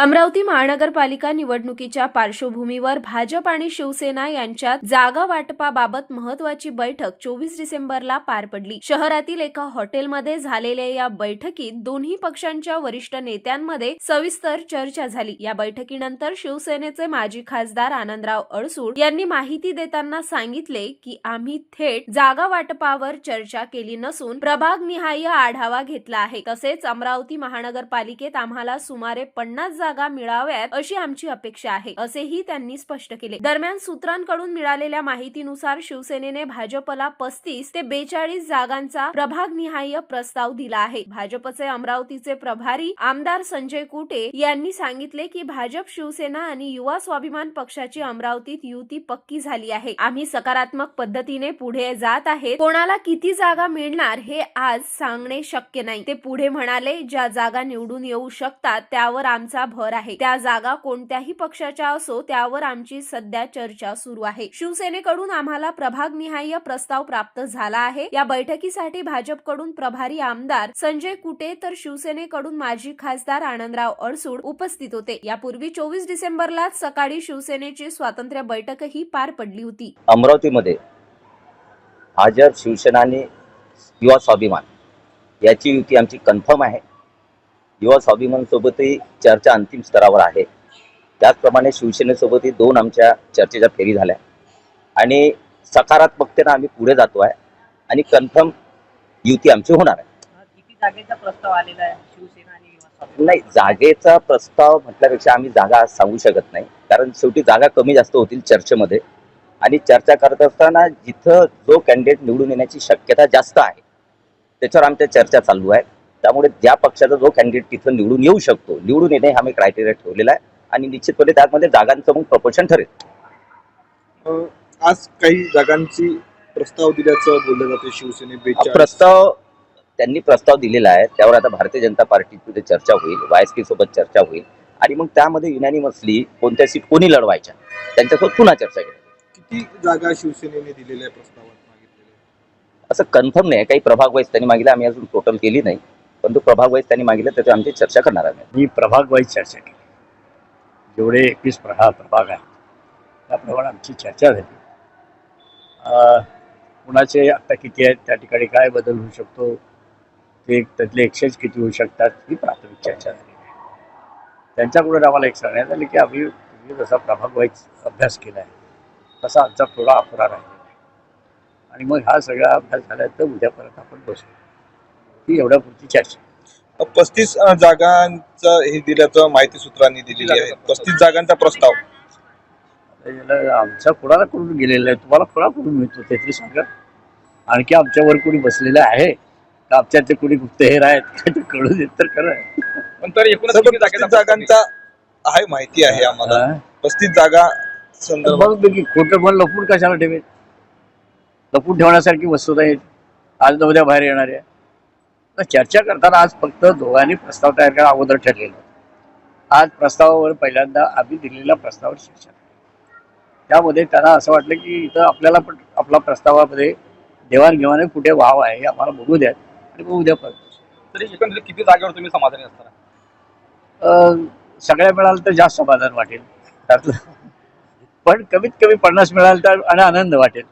अमरावती महानगरपालिका निवडणुकीच्या पार्श्वभूमीवर भाजप आणि शिवसेना यांच्यात जागा वाटपाबाबत महत्त्वाची बैठक 24 डिसेंबरला पार पडली। शहरातील एका हॉटेलमध्ये झालेल्या या बैठकीत दोन्ही पक्षांच्या वरिष्ठ नेत्यांमध्ये सविस्तर चर्चा झाली। या बैठकीनंतर शिवसेनेचे माजी खासदार आनंदराव अडसूळ यांनी माहिती देताना सांगितले की आम्ही थेट जागा वाटपावर चर्चा केली नसून प्रभागनिहाय आढावा घेतला आहे। तसेच अमरावती महानगरपालिकेत आम्हाला सुमारे 50 जागा मिळाव्यात अशी आमची अपेक्षा आहे, असेही त्यांनी स्पष्ट केले। दरम्यान सूत्रांकडून मिळालेल्या माहितीनुसार शिवसेनेने भाजपला 35 ते 42 जागांचा प्रभागनिहाय प्रस्ताव दिला आहे। भाजपचे अमरावतीचे प्रभारी आमदार संजय कुटे यांनी सांगितले की भाजप, शिवसेना आणि युवा स्वाभिमान पक्षाची अमरावतीत युती पक्की झाली आहे। आम्ही सकारात्मक पद्धतीने पुढे जात आहेत। कोणाला किती जागा मिळणार हे आज सांगणे शक्य नाही। ते पुढे म्हणाले, ज्या जागा निवडून येऊ शकतात त्यावर आमचा भर आहे। त्या जागा कोणत्याही पक्षाच्या असो त्यावर आमची सध्या चर्चा सुरू आहे। शिवसेनेकडून आम्हाला प्रभागनिहाय प्रस्ताव प्राप्त झाला आहे। या बैठकीसाठी भाजपकडून प्रभारी आमदार संजय कुटे तर शिवसेनेकडून माजी खासदार आनंदराव अडसूळ उपस्थित होते। यापूर्वी 24 डिसेंबरला सकाळी शिवसेनेची स्वातंत्र्य बैठकही पार पडली होती। अमरावतीमध्ये भाजप, शिवसेना आणि युवा स्वाभिमान याची युती आमची कन्फर्म आहे। युवा स्वाभिमान सोबतही चर्चा अंतिम स्तरावर आहे। त्याचप्रमाणे शिवसेनेसोबतही दोन आमच्या चर्चेच्या फेरी झाल्या आणि सकारात्मकतेने आम्ही पुढे जातो आहे आणि कन्फर्म युती आमची होणार आहे। किती जागेचा प्रस्ताव आलेला आहे शिवसेना आणि युवा स्वाभिमान? नाही, जागेचा प्रस्ताव म्हटल्यापेक्षा आम्ही जागा सांगू शकत नाही, कारण शेवटी जागा कमी जास्त होतील चर्चेमध्ये आणि चर्चा करत असताना जिथं जो कॅन्डिडेट निवडून येण्याची शक्यता जास्त आहे त्याच्यावर आमच्या चर्चा चालू आहे। त्यामुळे ज्या पक्षाचा जो कॅन्डिडेट तिथं निवडून येऊ शकतो, निवडून येणे हा आम्ही क्रायटेरिया ठेवलेला आहे आणि निश्चितपणे त्यामध्ये जागांचं मग प्रपोर्शन ठरेल। आज काही जागांची प्रस्ताव दिल्याचं बोललं जाते शिवसेने 42 प्रस्ताव त्यांनी प्रस्ताव दिलेला आहे, त्यावर आता भारतीय जनता पार्टीमध्ये चर्चा होईल, YSK सोबत चर्चा होईल आणि मग त्यामध्ये युनॅनिमसली कोणत्या सीट कोणी लढवायच्या त्यांच्यासोबत पुन्हा चर्चा केली। किती जागा शिवसेनेने दिलेल्या प्रस्तावात मागितलेल्या? असं कन्फर्म नाही, काही प्रभाग वाईज त्यांनी मागितलं, आम्ही अजून टोटल केली नाही, पण तो प्रभाग वाईज त्यांनी मागितलं त्याच्यावर आमची चर्चा करणार आहे। मी प्रभाग वाईज चर्चा केली, जेवढे 21 प्रभाग आहेत त्याप्रमाणे आमची चर्चा झाली। कुणाचे आता किती आहेत, त्या ठिकाणी काय बदल होऊ शकतो, ते त्यातले एक्सचेंज किती होऊ शकतात ही प्राथमिक चर्चा झाली आहे। त्यांच्याकडून आम्हाला एक सांगण्यात आलं की आम्ही जसा प्रभाग वाईज अभ्यास केला आहे तसा आमचा थोडा अपुरा राहिलेला आहे आणि मग हा सगळा अभ्यास झाल्यानंतर उद्या परत आपण बसू, ही एवढ्यापुरती चर्चा। 35 जागांचं हे दिल्याचं माहिती सूत्रांनी दिलेली आहे। 35 जागांचा प्रस्ताव आमचा कोणाला करून गेलेला आहे, तुम्हाला कोणाकडून मिळतो ते तरी सांगा। आणखी आमच्यावर कोणी बसलेलं आहे का, आमच्यात कोणी गुप्तहेर आहेत काय ते कळू देत तर खरं। पण तर 35 जागांचा आहे माहिती आहे आम्हाला। 35 जागा मग खोटं पण लपून कशाला ठेवेल? लपून ठेवण्यासारखी वस्तू नाही, आज न उद्या बाहेर येणार आहे। चर्चा करताना आज फक्त दोघांनी प्रस्ताव तयार करा अगोदर ठरलेलं। आज प्रस्तावावर पहिल्यांदा आम्ही दिलेल्या प्रस्तावावर चर्चा, त्यामध्ये त्यांना असं वाटलं की इथं आपल्याला पण आपला प्रस्तावामध्ये देवाणघेवाण कुठे व्हावं आहे आम्हाला बघू द्या आणि मग उद्या परत। तरी एकंदरीत किती जागेवर तुम्ही समाधानी असताना सगळ्या मिळालं तर जास्त समाधान वाटेल त्यातलं, पण कमीत कमी 50 मिळालं तर आणि आनंद वाटेल।